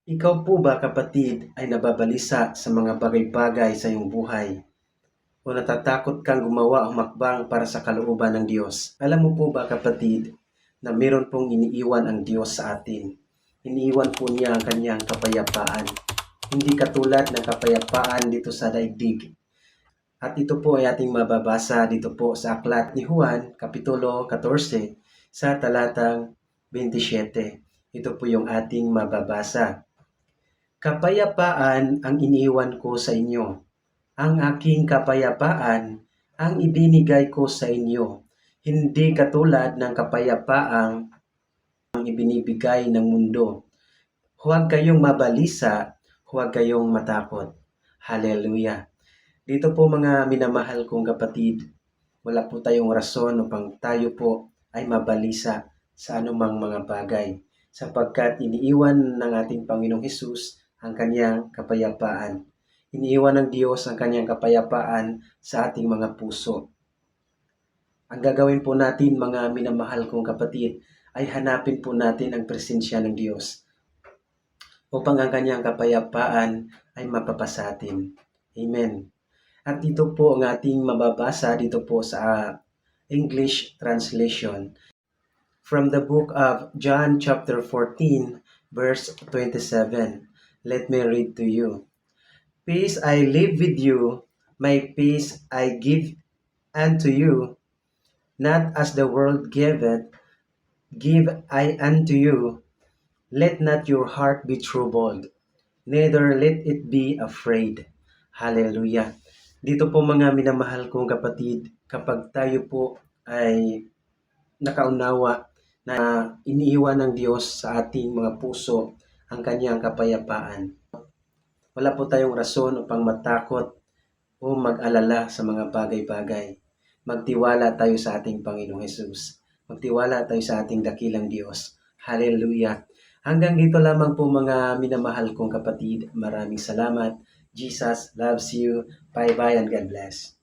Ikaw po ba, kapatid, ay nababalisa sa mga bagay-bagay sa iyong buhay o natatakot kang gumawa o makbang para sa kalooban ng Diyos? Alam mo po ba, kapatid, na meron pong iniiwan ang Diyos sa atin? Iniiwan po niya ang kanyang kapayapaan. Hindi katulad ng kapayapaan dito sa daigdig. At ito po ay ating mababasa dito po sa Aklat ni Juan, Kapitulo 14, sa talatang 27. Ito po yung ating mababasa. Kapayapaan ang iniwan ko sa inyo. Ang aking kapayapaan ang ibinigay ko sa inyo. Hindi katulad ng kapayapaang ibinibigay ng mundo. Huwag kayong mabalisa, huwag kayong matakot. Hallelujah. Dito po mga minamahal kong kapatid, wala po tayong rason upang tayo po ay mabalisa sa anumang mga bagay sapagkat iniiwan ng ating Panginoong Hesus ang kanyang kapayapaan. Iniiwan ng Diyos ang kanyang kapayapaan sa ating mga puso. Ang gagawin po natin, mga minamahal kong kapatid, ay hanapin po natin ang presensya ng Diyos upang ang kanyang kapayapaan ay mapapasatin. Amen. At ito po ang ating mababasa dito po sa English translation. From the book of John chapter 14, verse 27. Let me read to you. Peace I leave with you, my peace I give unto you, not as the world giveth, give I unto you. Let not your heart be troubled, neither let it be afraid. Hallelujah. Dito po mga minamahal kong kapatid, kapag tayo po ay nakaunawa na iniiwan ng Diyos sa ating mga puso ang kanyang kapayapaan, wala po tayong rason upang matakot o mag-alala sa mga bagay-bagay. Magtiwala tayo sa ating Panginoong Hesus. Magtiwala tayo sa ating dakilang Diyos. Hallelujah. Hanggang dito lamang po mga minamahal kong kapatid. Maraming salamat. Jesus loves you. Bye-bye and God bless.